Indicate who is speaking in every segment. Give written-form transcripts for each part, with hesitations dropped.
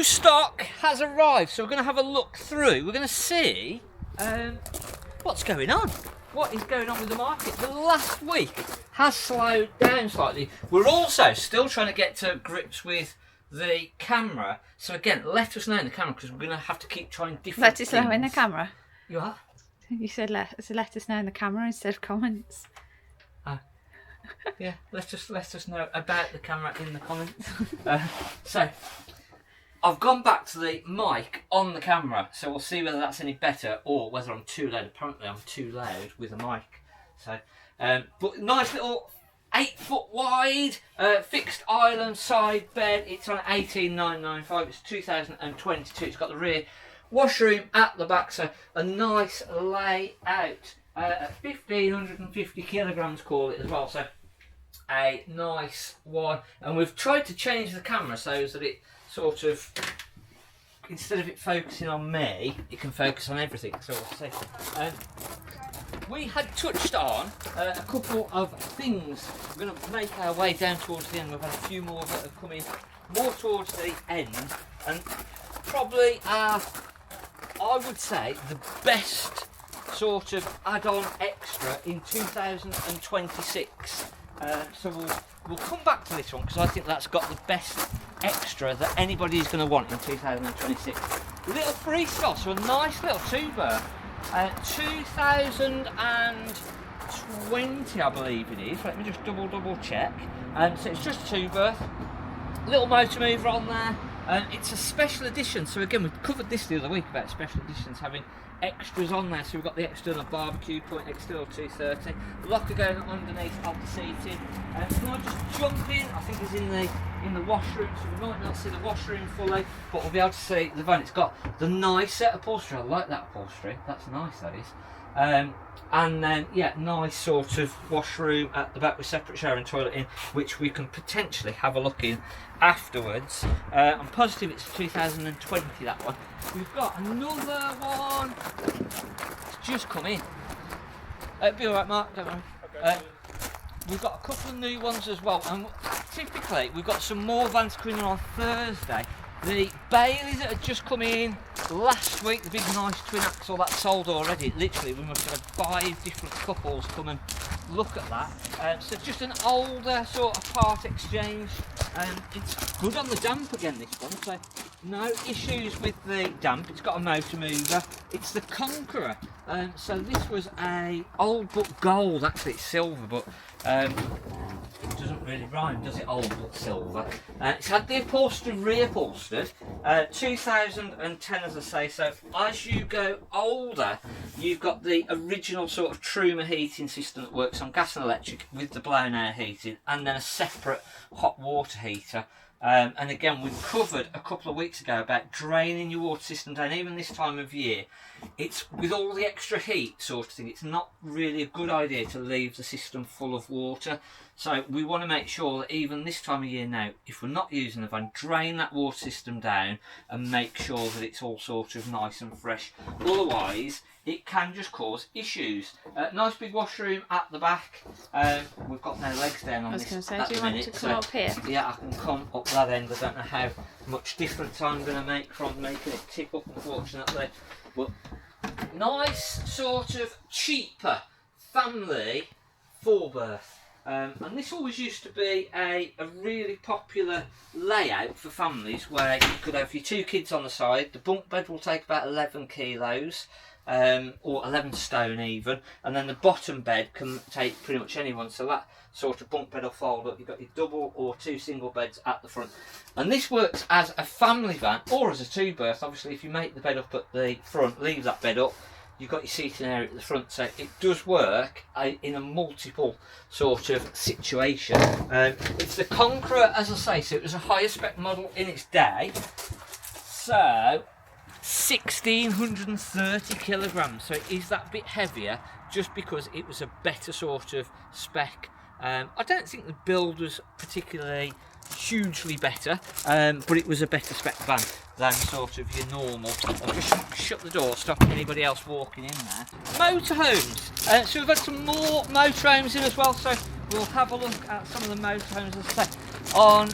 Speaker 1: new stock has arrived, so we're going to have a look through. We're going to see what's going on. What is going on with the market? The last week has slowed down slightly. We're also still trying to get to grips with the camera. So again, let us know in the camera, because we're going to have to keep trying different
Speaker 2: Let us
Speaker 1: things.
Speaker 2: know in the camera.
Speaker 1: You are?
Speaker 2: You said let us know in the camera instead of comments.
Speaker 1: Yeah, let us know about the camera in the comments. So I've gone back to the mic on the camera, so we'll see whether that's any better or whether I'm too loud. Apparently I'm too loud with the mic. So, but nice little 8 foot wide fixed island side bed. It's on 18995. It's 2022. It's got the rear washroom at the back, so a nice layout. 1550 kilograms, call it as well. So a nice one, and we've tried to change the camera so that it sort of, instead of it focusing on me, it can focus on everything. So we'll see. We had touched on a couple of things. We're going to make our way down towards the end. We've had a few more that have come in more towards the end, and probably I would say the best sort of add-on extra in 2026. So we'll come back to this one, because I think that's got the best extra that anybody's going to want in 2026. Little Freestyle, so a nice little two-berth. 2020, I believe it is. Let me just double check. So it's just a two-berth. Little motor mover on there. It's a special edition, so again, we covered this the other week about special editions having extras on there. So we've got the external barbecue point, external 230, locker going underneath of the seating. Can I just jump in? I think it's in the washroom, so we might not see the washroom fully, but we'll be able to see the van. It's got the nice set upholstery. I like that upholstery. That's nice, that is. And then, yeah, nice sort of washroom at the back with separate shower and toilet in, which we can potentially have a look in afterwards. I'm positive it's 2020, that one. We've got another one. It's just come in. It'll be alright, Mark, don't worry. Okay. We've got a couple of new ones as well, and typically we've got some more vans coming in on Thursday. The Baileys that had just come in last week, the big nice twin axle, that sold already. Literally, we must have had 5 different couples come and look at that. So just an older sort of part exchange. It's good on the damp again, this one, so no issues with the damp. It's got a motor mover. It's the Conqueror. So this was a old but gold, actually it's silver, but it doesn't really rhyme, does it? Old but silver. It's had the upholstery reupholstered. 2010, as I say. So as you go older, you've got the original sort of Truma heating system that works on gas and electric with the blown air heating, and then a separate hot water heater. And again, we covered a couple of weeks ago about draining your water system down. Even this time of year, it's with all the extra heat sort of thing, it's not really a good idea to leave the system full of water. So we want to make sure that even this time of year now, if we're not using the van, drain that water system down and make sure that it's all sort of nice and fresh. Otherwise, it can just cause issues. Nice big washroom at the back. We've got no legs down on this.
Speaker 2: I was going to say, do you want to come up here?
Speaker 1: Yeah, I can come up that end. I don't know how much difference I'm going to make from making it tip up, unfortunately. But nice, sort of cheaper family 4-berth. And this always used to be a really popular layout for families, where you could have your 2 kids on the side. The bunk bed will take about 11 kilos. Or 11 stone even, and then the bottom bed can take pretty much anyone, so that sort of bunk bed will fold up. You've got your double or 2 single beds at the front, and this works as a family van or as a 2-berth. Obviously, if you make the bed up at the front, leave that bed up, you've got your seating area at the front, so it does work in a multiple sort of situation. It's the Conqueror, as I say, so it was a higher spec model in its day, so 1630 kilograms, so it is that bit heavier just because it was a better sort of spec. I don't think the build was particularly hugely better, but it was a better spec van than sort of your normal. I'll just shut the door, stop anybody else walking in there. Motorhomes. So we've had some more motorhomes in as well, so we'll have a look at some of the motorhomes, as I say. On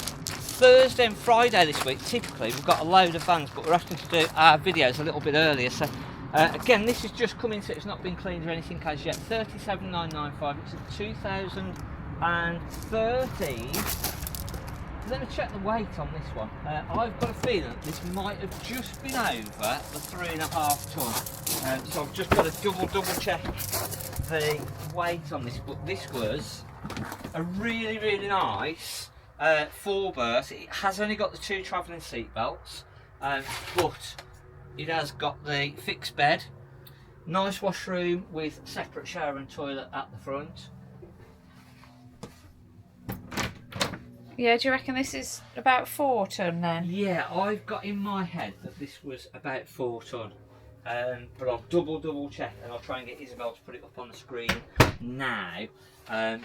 Speaker 1: Thursday and Friday this week, typically we've got a load of vans, but we're having to do our videos a little bit earlier. So again, this is just coming to, it's not been cleaned or anything as yet. 37,995. It's a 2013. Let me check the weight on this one. I've got a feeling that this might have just been over the 3.5 ton. So I've just got to double check the weight on this. But this was a really nice 4-berth. It has only got the 2 travelling seat belts, but it has got the fixed bed, nice washroom with separate shower and toilet at the front.
Speaker 2: Yeah, do you reckon this is about 4 ton then?
Speaker 1: Yeah, I've got in my head that this was about 4 ton. But I'll double check, and I'll try and get Isabel to put it up on the screen now,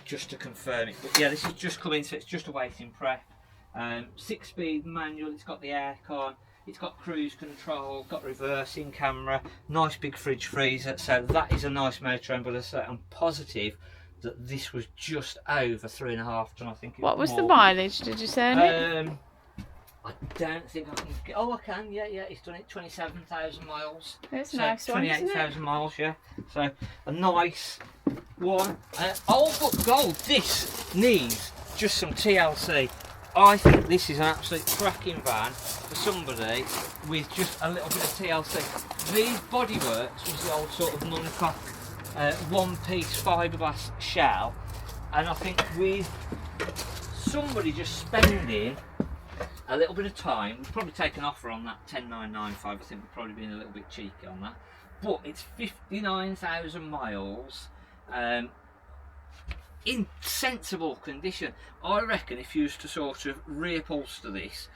Speaker 1: just to confirm it. But yeah, this is just coming, so it's just awaiting prep. 6-speed manual, it's got the aircon, it's got cruise control, got reversing camera, nice big fridge freezer. So that is a nice motorhome, but as I say, I'm positive that this was just over 3.5 ton. I think.
Speaker 2: What was the mileage? Did you say it?
Speaker 1: I don't think I can get. Oh, I can. Yeah. It's done it 27,000 miles.
Speaker 2: It's
Speaker 1: so
Speaker 2: nice one, isn't it?
Speaker 1: 28,000 miles. Yeah. So a nice one. Old but gold. This needs just some TLC. I think this is an absolute cracking van for somebody with just a little bit of TLC. These bodyworks was the old sort of monocoque. One-piece fiberglass shell, and I think with somebody just spending a little bit of time, we've probably taken an offer on that 10,995. I think we've probably been a little bit cheeky on that, but it's 59,000 miles in sensible condition. I reckon if you was to sort of reupholster this,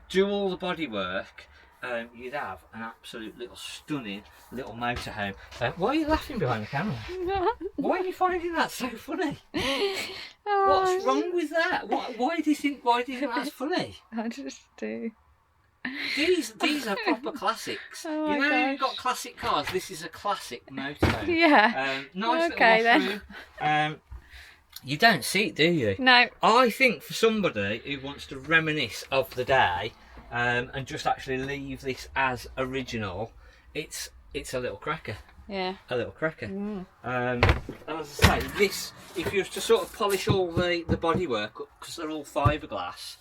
Speaker 1: do all the bodywork, you'd have an absolute little stunning little motorhome. Why are you laughing behind the camera? Why are you finding that so funny? What's wrong with that? Why do you think that's funny?
Speaker 2: I just do.
Speaker 1: These are proper classics.
Speaker 2: Oh
Speaker 1: you know,
Speaker 2: my
Speaker 1: you've got classic cars. This is a classic motorhome.
Speaker 2: Yeah.
Speaker 1: Nice
Speaker 2: Okay,
Speaker 1: little washroom. You don't see it, do you?
Speaker 2: No.
Speaker 1: I think for somebody who wants to reminisce of the day, and just actually leave this as original, it's a little cracker.
Speaker 2: Yeah.
Speaker 1: A little cracker.
Speaker 2: Mm.
Speaker 1: And as I say, this, if you was to sort of polish all the bodywork, because they're all fiberglass,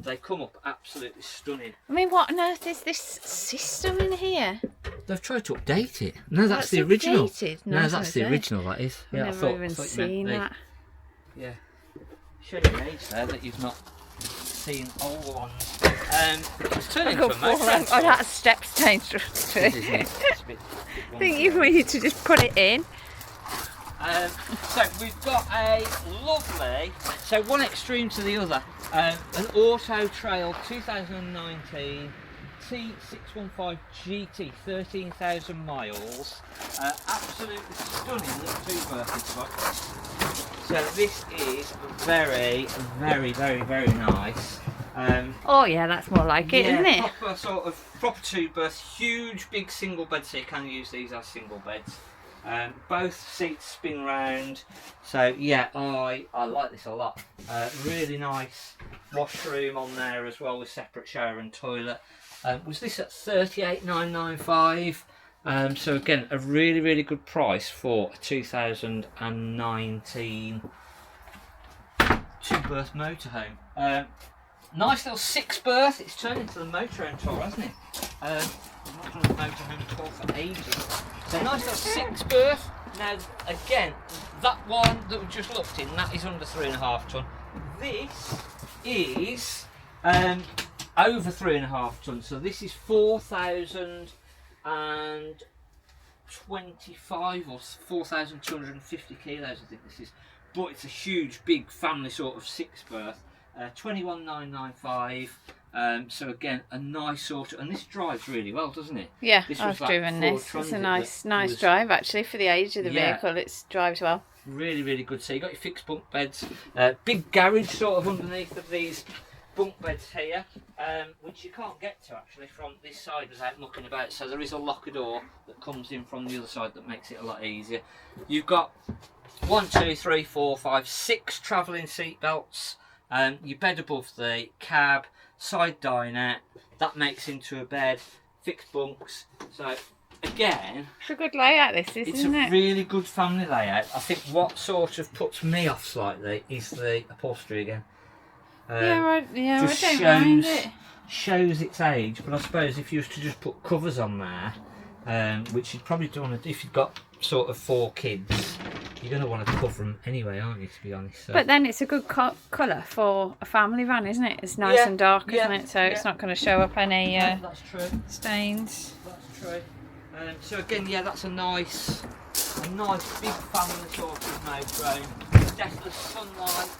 Speaker 1: they come up absolutely stunning.
Speaker 2: I mean, what on earth is this system in here?
Speaker 1: They've tried to update it. No, that's the original.
Speaker 2: Updated?
Speaker 1: No, that's the original. That is. Yeah,
Speaker 2: I've never even seen that.
Speaker 1: Yeah. Showing your age there that you've not seen old ones. It's turning into a motorhome.
Speaker 2: Oh, that step's dangerous too. I think you need to just put it in.
Speaker 1: So we've got a lovely, so one extreme to the other, an Auto Trail 2019 T615 GT, 13,000 miles, absolutely stunning little 2-berth one. So this is very nice.
Speaker 2: Oh yeah, that's more like it, isn't it?
Speaker 1: Proper 2-berth, huge big single bed, so you can use these as single beds. Both seats spin round, so yeah, I like this a lot. Really nice washroom on there as well with separate shower and toilet. Was this at 38,995? So again, a really good price for a 2019 2-berth motorhome. Nice little 6-berth. It's turned into the motorhome tour, hasn't it? I've not done a motorhome tour for ages. So nice little 6-berth. Now again, that one that we just looked in, that is under 3.5 ton. This is over 3.5 ton. So this is 4,025 or 4,250 kilos, I think this is. But it's a huge, big family sort of 6-berth. 21,995. So again, a nice sort of, and this drives really well, doesn't it?
Speaker 2: Yeah,
Speaker 1: this
Speaker 2: I've driven this. It's a nice drive actually for the age of the vehicle. It drives well.
Speaker 1: Really good. So you got your fixed bunk beds, big garage sort of underneath of these bunk beds here, which you can't get to actually from this side without mucking about. So there is a locker door that comes in from the other side that makes it a lot easier. You've got 1, 2, 3, 4, 5, 6 travelling seat belts. Your bed above the cab, side dinette, that makes into a bed, fixed bunks. So again,
Speaker 2: It's a good layout, this is,
Speaker 1: it's
Speaker 2: isn't
Speaker 1: a
Speaker 2: it?
Speaker 1: really good family layout. I think what sort of puts me off slightly is the upholstery again.
Speaker 2: I
Speaker 1: just
Speaker 2: don't mind it.
Speaker 1: shows its age, but I suppose if you was to just put covers on there, which you'd probably do if you've got sort of 4 kids, you're going to want to cover them anyway, aren't you, to be honest? So.
Speaker 2: But then it's a good colour for a family van, isn't it? It's nice and dark, isn't it? So it's not going to show up any
Speaker 1: that's true.
Speaker 2: stains.
Speaker 1: That's true. So again, yeah, that's a nice big family sort of motorhome. Deathless sunlight.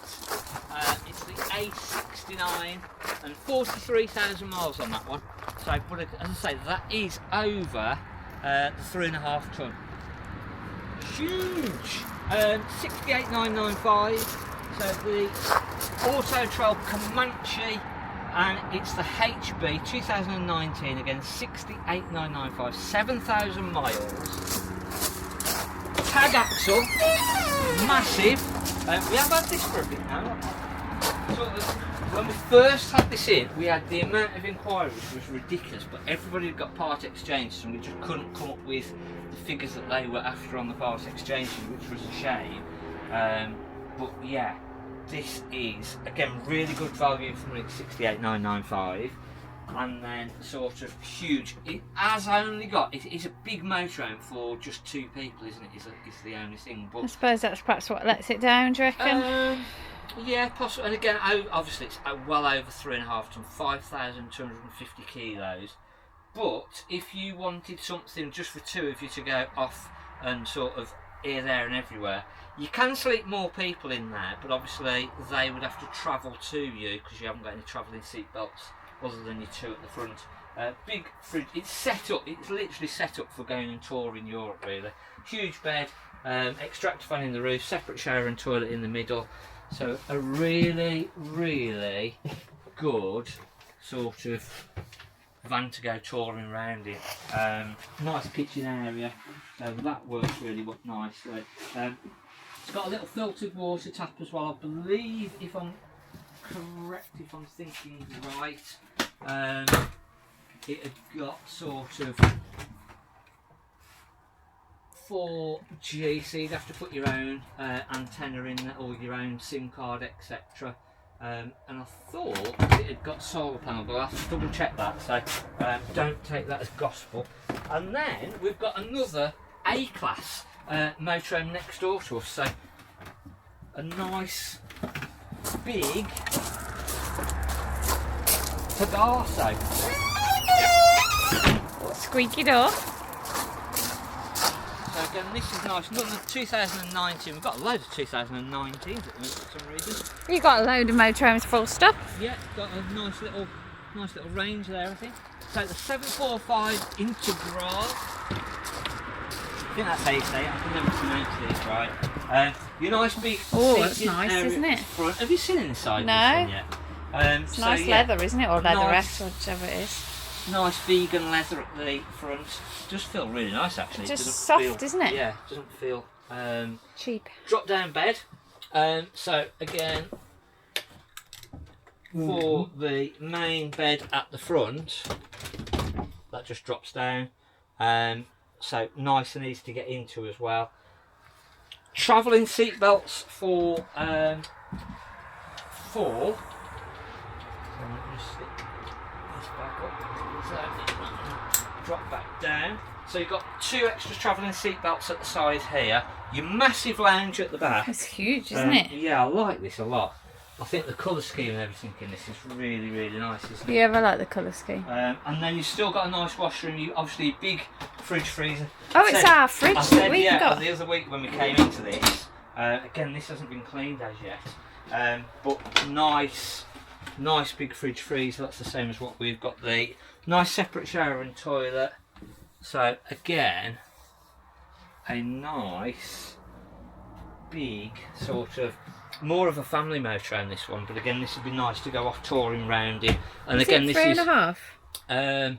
Speaker 1: It's the A69 and 43,000 miles on that one. So, but as I say, that is over the 3.5 tonne. Huge. 68,995. So the Auto Trail Comanche, and it's the HB 2019 again, 68,995, 7,000 miles. Tag axle, massive. We have had this for a bit now. Sort of, when we first had this in, we had the amount of inquiries was ridiculous, but everybody had got part exchanges and we just couldn't come up with the figures that they were after on the part exchange, which was a shame. But yeah, this is again really good value for me, 68,995, and then sort of huge. It has only got, it is a big motorhome for just 2 people, isn't it? Is the only thing. But
Speaker 2: I suppose that's perhaps what lets it down, do you reckon?
Speaker 1: Yeah, possibly. And again, obviously it's well over 3.5 tonne, 5,250 kilos. But if you wanted something just for 2 of you to go off and sort of here, there and everywhere, you can sleep more people in there, but obviously they would have to travel to you because you haven't got any travelling seat belts other than your 2 at the front. Big fridge. It's set up. It's literally set up for going and touring Europe. Really, huge bed, extractor fan in the roof, separate shower and toilet in the middle. So a really, really good sort of van to go touring around in. Nice kitchen area, so that works really nicely. It's got a little filtered water tap as well, I believe, if I'm correct, if I'm thinking right. It had got sort of 4G, so you'd have to put your own antenna in there, or your own SIM card, etc. And I thought it had got solar panel, but I'll have to double check that, so don't take that as gospel. And then we've got another A-class motorhome next door to us, so a nice big Pegaso.
Speaker 2: Squeaky door.
Speaker 1: So again, this is nice. Another 2019. We've got a load of 2019s at the moment for some reason.
Speaker 2: You got a load of motorhomes full stop.
Speaker 1: Yeah, got a nice little range there, I think. So the 745 Integral. I think that's how you say it. I can never pronounce these right. Your nice big.
Speaker 2: Oh, that's nice, isn't it?
Speaker 1: Front. Have you seen inside
Speaker 2: No.
Speaker 1: this one yet?
Speaker 2: It's
Speaker 1: so,
Speaker 2: nice
Speaker 1: yeah,
Speaker 2: leather, isn't it? Or leatherette,
Speaker 1: nice,
Speaker 2: or whichever it is.
Speaker 1: Nice vegan leather at the front. Does feel really nice actually.
Speaker 2: Just
Speaker 1: Doesn't
Speaker 2: soft,
Speaker 1: feel,
Speaker 2: isn't it?
Speaker 1: Yeah, doesn't feel
Speaker 2: Cheap.
Speaker 1: drop down bed. So again, for the main bed at the front, that just drops down. So nice and easy to get into as well. Travelling seat belts for 4. So let me just stick this back up. So drop back down. So you've got 2 extra travelling seat belts at the side here. Your massive lounge at the back.
Speaker 2: It's huge, isn't it?
Speaker 1: Yeah, I like this a lot. I think the colour scheme and everything in this is really, really nice, isn't it?
Speaker 2: You ever like the colour scheme?
Speaker 1: And then you've still got a nice washroom. You obviously a big fridge freezer.
Speaker 2: Oh, it's our fridge that we've
Speaker 1: yeah,
Speaker 2: got.
Speaker 1: The other week when we came into this, again this hasn't been cleaned as yet, but nice big fridge freezer. That's the same as what we've got. The nice separate shower and toilet. So again, a nice big sort of, more of a family motorhome this one, but again this would be nice to go off touring round in. And
Speaker 2: Is
Speaker 1: again
Speaker 2: it
Speaker 1: this
Speaker 2: 3.5?
Speaker 1: is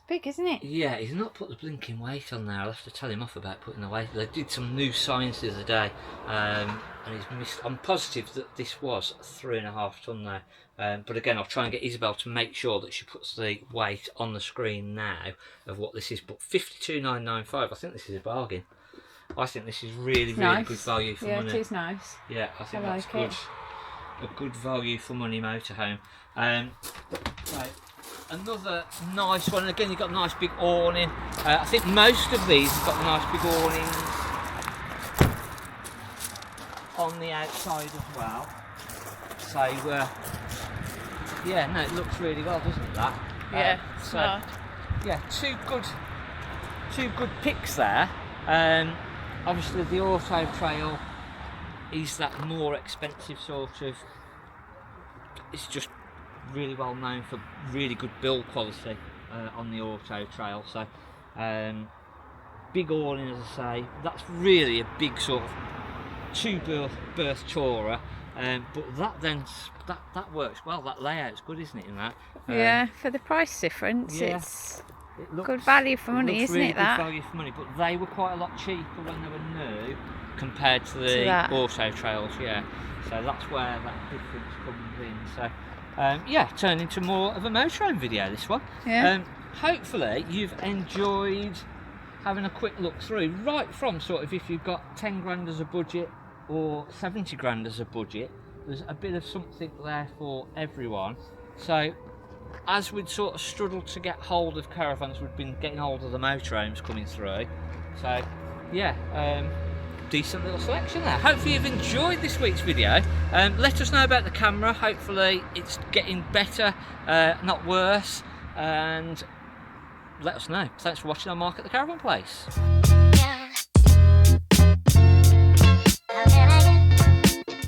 Speaker 2: big, isn't it?
Speaker 1: Yeah, he's not put the blinking weight on there. I'll have to tell him off about putting the weight. They did some new science the other day, and he's missed. I'm positive that this was 3.5 tonne there. But again, I'll try and get Isabel to make sure that she puts the weight on the screen now of what this is. But 52,995. I think this is a bargain. I think this is really
Speaker 2: Nice.
Speaker 1: good value for money.
Speaker 2: Yeah, it is nice.
Speaker 1: Yeah, I think
Speaker 2: I
Speaker 1: that's
Speaker 2: like
Speaker 1: good.
Speaker 2: it.
Speaker 1: A good value for money motorhome. Right, another nice one. Again, you've got a nice big awning. I think most of these have got nice big awnings on the outside as well. So, yeah, no, it looks really well, doesn't it? That.
Speaker 2: Yeah,
Speaker 1: So,
Speaker 2: smart.
Speaker 1: yeah, two good picks there. Obviously, the Auto Trail is that more expensive sort of. It's just really well known for really good build quality on the Auto Trail. So, big awning, as I say. That's really a big sort of 2-berth tourer. But that then that works well. That layout's good, isn't it? In that.
Speaker 2: Yeah, for the price difference,
Speaker 1: yeah.
Speaker 2: It looks good value for money, isn't
Speaker 1: really
Speaker 2: it? That
Speaker 1: good value for money, but they were quite a lot cheaper when they were new compared to the Auto Trails. Yeah, so that's where that difference comes in. So, yeah, turned into more of a motorhome video. This one.
Speaker 2: Yeah.
Speaker 1: Hopefully you've enjoyed having a quick look through, right from sort of if you've got 10 grand as a budget or 70 grand as a budget. There's a bit of something there for everyone. So, as we'd sort of struggled to get hold of caravans, we've been getting hold of the motorhomes coming through. So, yeah, decent little selection there. Hopefully you've enjoyed this week's video. Let us know about the camera. Hopefully it's getting better, not worse. And let us know. Thanks for watching our Mark at the Caravan Place.